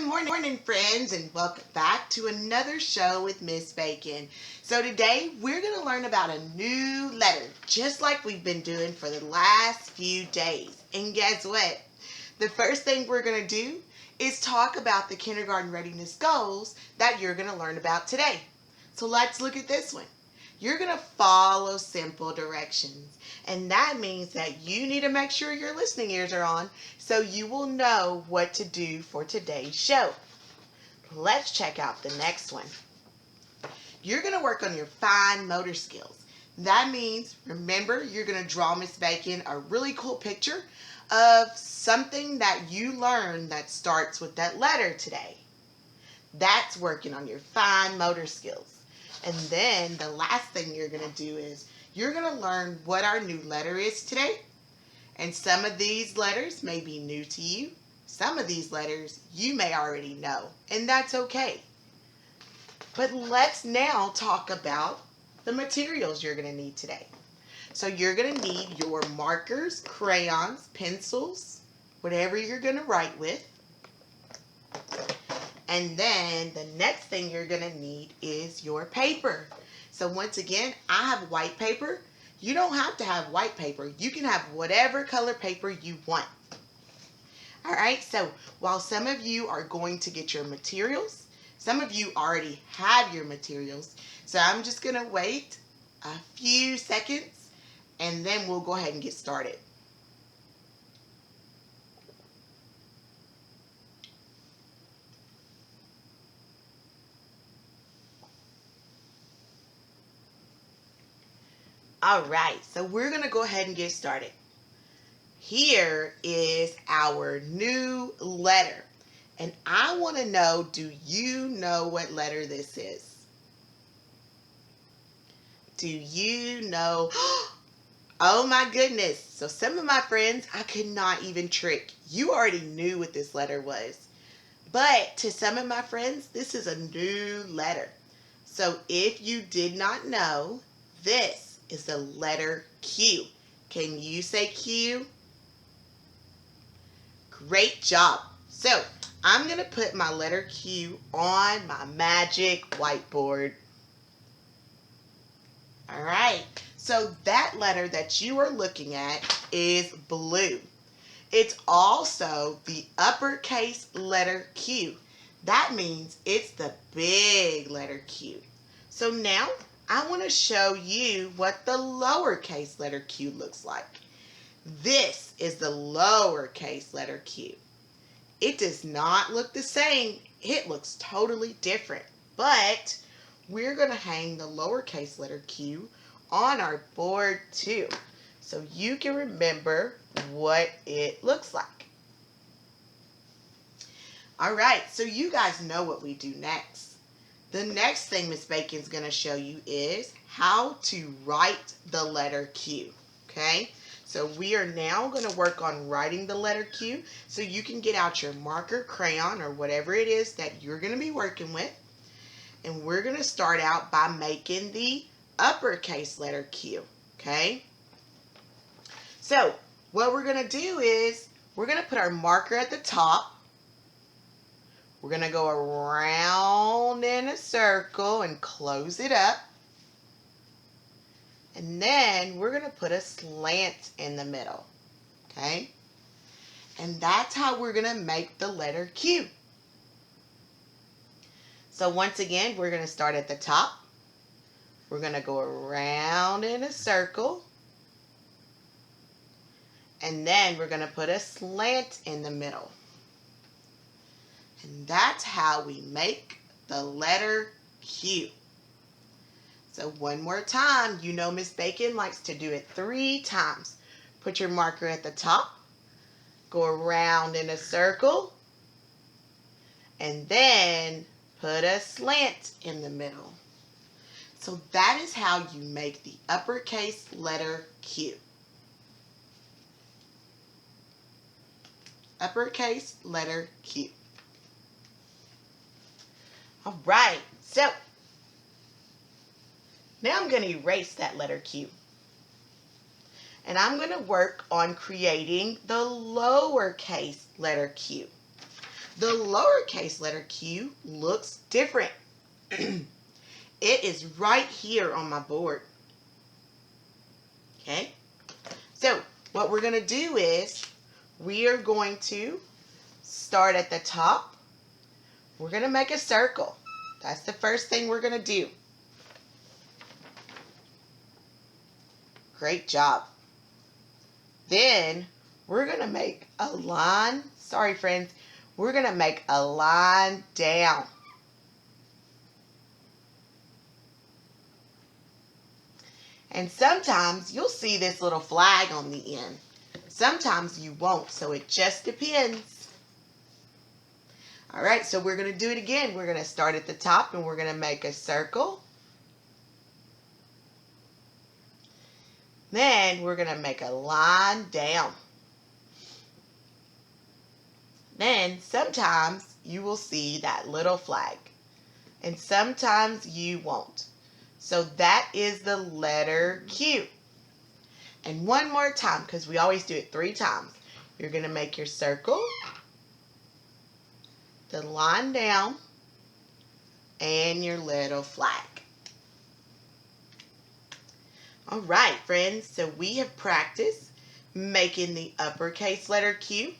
morning, friends, and welcome back to another show with Miss Bacon. So today we're going to learn about a new letter, just like we've been doing for the last few days. And guess what? The first thing we're going to do is talk about the kindergarten readiness goals that you're going to learn about today. So let's look at this one. You're going to follow simple directions. And that means that you need to make sure your listening ears are on so you will know what to do for today's show. Let's check out the next one. You're going to work on your fine motor skills. That means, remember, you're going to draw Miss Bacon a really cool picture of something that you learned that starts with that letter today. That's working on your fine motor skills. And then the last thing you're going to do is you're going to learn what our new letter is today. And some of these letters may be new to you. Some of these letters you may already know, and that's okay. But let's now talk about the materials you're going to need today. So you're going to need your markers, crayons, pencils, whatever you're going to write with. And then the next thing you're going to need is your paper. So once again, I have white paper. You don't have to have white paper. You can have whatever color paper you want. All right, so while some of you are going to get your materials, some of you already have your materials. So I'm just going to wait a few seconds and then we'll go ahead and get started. All right, so we're going to go ahead and get started. Here is our new letter. And I want to know, do you know what letter this is? Do you know? Oh my goodness. So some of my friends, I could not even trick. You already knew what this letter was. But to some of my friends, this is a new letter. So if you did not know, this is the letter Q. Can you say Q? Great job. So I'm going to put my letter Q on my magic whiteboard. All right. So that letter that you are looking at is blue. It's also the uppercase letter Q. That means it's the big letter Q. So now I want to show you what the lowercase letter Q looks like. This is the lowercase letter Q. It does not look the same. It looks totally different. But we're going to hang the lowercase letter Q on our board too, so you can remember what it looks like. All right, so you guys know what we do next. The next thing Miss Bacon's going to show you is how to write the letter Q, okay? So we are now going to work on writing the letter Q, so you can get out your marker, crayon, or whatever it is that you're going to be working with. And we're going to start out by making the uppercase letter Q, okay? So what we're going to do is we're going to put our marker at the top. We're going to go around in a circle and close it up. And then we're going to put a slant in the middle, okay? And that's how we're going to make the letter Q. So once again, we're going to start at the top. We're going to go around in a circle. And then we're going to put a slant in the middle. And that's how we make the letter Q. So one more time, you know Miss Bacon likes to do it 3 times. Put your marker at the top. Go around in a circle. And then put a slant in the middle. So that is how you make the uppercase letter Q. Uppercase letter Q. All right, so now I'm going to erase that letter Q. And I'm going to work on creating the lowercase letter Q. The lowercase letter Q looks different. It is right here on my board. Okay? So what we're going to do is we are going to start at the top. We're going to make a circle. That's the first thing we're going to do. Great job. Then we're going to make a line. Sorry, friends. We're going to make a line down. And sometimes you'll see this little flag on the end. Sometimes you won't, so it just depends. All right, so we're going to do it again. We're going to start at the top and we're going to make a circle. Then we're going to make a line down. Then sometimes you will see that little flag. And sometimes you won't. So that is the letter Q. And one more time, because we always do it 3 times. You're going to make your circle, the line down, and your little flag. All right, friends, so we have practiced making the uppercase letter Q.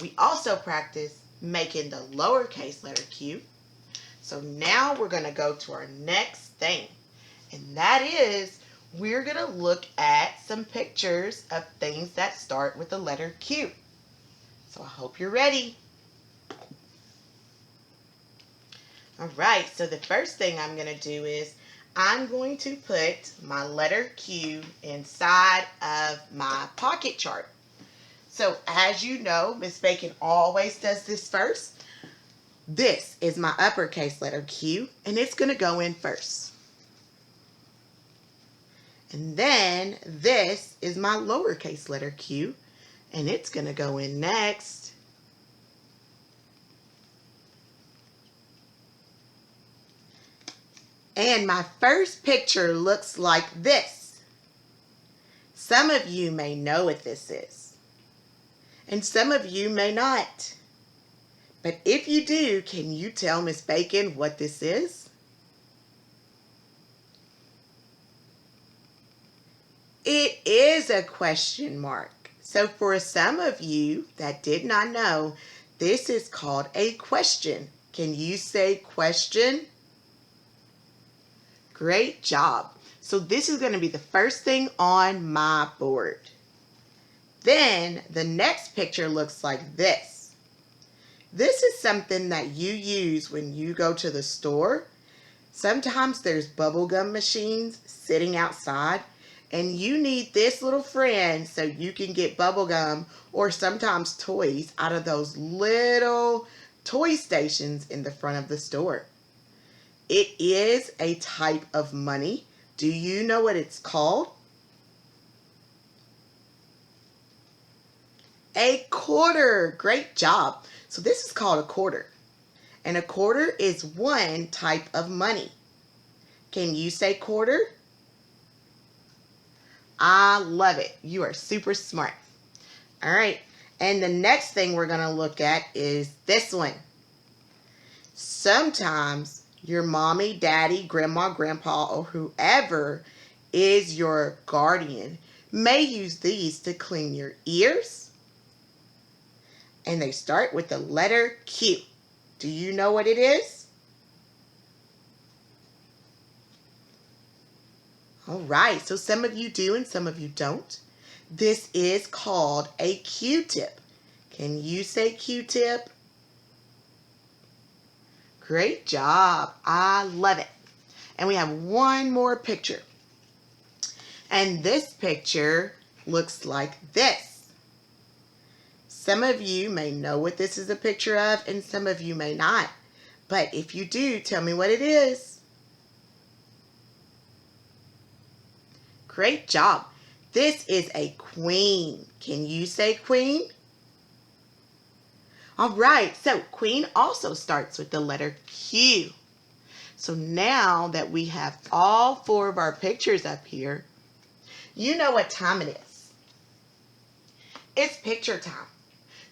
We also practiced making the lowercase letter Q. So now we're going to go to our next thing, and that is we're going to look at some pictures of things that start with the letter Q. So I hope you're ready. All right, so the first thing I'm going to do is I'm going to put my letter Q inside of my pocket chart. So as you know, Miss Bacon always does this first. This is my uppercase letter Q, and it's going to go in first. And then this is my lowercase letter Q, and it's going to go in next. And my first picture looks like this. Some of you may know what this is, and some of you may not. But if you do, can you tell Miss Bacon what this is? It is a question mark. So for some of you that did not know, this is called a question. Can you say question? Great job. So this is going to be the first thing on my board. Then the next picture looks like this. This is something that you use when you go to the store. Sometimes there's bubblegum machines sitting outside, and you need this little friend so you can get bubblegum or sometimes toys out of those little toy stations in the front of the store. It is a type of money. Do you know what it's called? A quarter. Great job. So this is called a quarter. And a quarter is one type of money. Can you say quarter? I love it. You are super smart. All right. And the next thing we're going to look at is this one. Sometimes your mommy, daddy, grandma, grandpa, or whoever is your guardian may use these to clean your ears. And they start with the letter Q. Do you know what it is? All right, so some of you do and some of you don't. This is called a Q-tip. Can you say Q-tip? Great job. I love it. And we have one more picture. And this picture looks like this. Some of you may know what this is a picture of, and some of you may not. But if you do, tell me what it is. Great job. This is a queen. Can you say queen? All right, so queen also starts with the letter Q. So now that we have all 4 of our pictures up here, you know what time it is. It's picture time.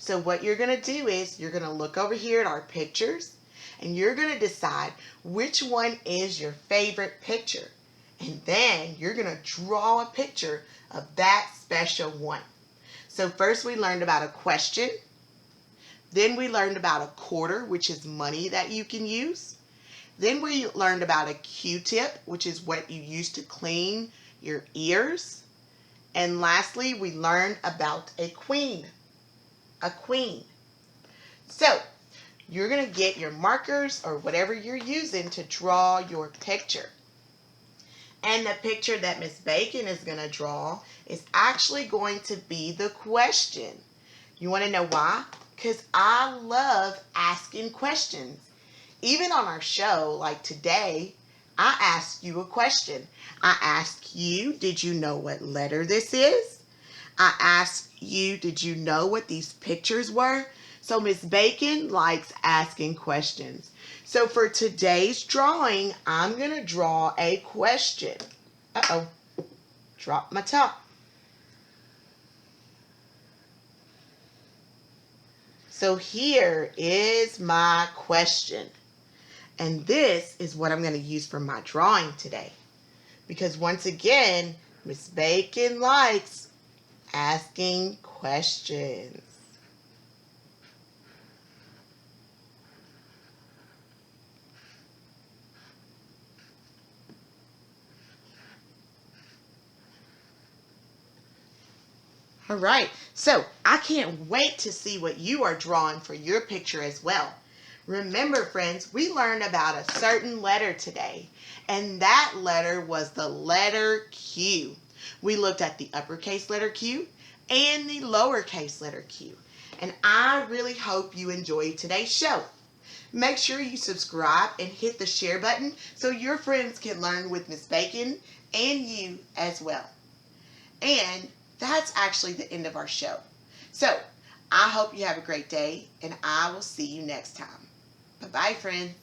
So what you're going to do is you're going to look over here at our pictures and you're going to decide which one is your favorite picture. And then you're going to draw a picture of that special one. So first we learned about a question. Then we learned about a quarter, which is money that you can use. Then we learned about a Q-tip, which is what you use to clean your ears. And lastly, we learned about a queen. A queen. So you're going to get your markers or whatever you're using to draw your picture. And the picture that Miss Bacon is going to draw is actually going to be the question. You want to know why? Because I love asking questions. Even on our show, like today, I asked you a question. I asked you, did you know what letter this is? I asked you, did you know what these pictures were? So Miss Bacon likes asking questions. So for today's drawing, I'm going to draw a question. Uh-oh, dropped my top. So here is my question. And this is what I'm going to use for my drawing today. Because once again, Miss Bacon likes asking questions. All right, so I can't wait to see what you are drawing for your picture as well. Remember, friends, we learned about a certain letter today, and that letter was the letter Q. We looked at the uppercase letter Q and the lowercase letter Q, and I really hope you enjoyed today's show. Make sure you subscribe and hit the share button so your friends can learn with Miss Bacon and you as well. And that's actually the end of our show. So I hope you have a great day, and I will see you next time. Bye-bye, friends.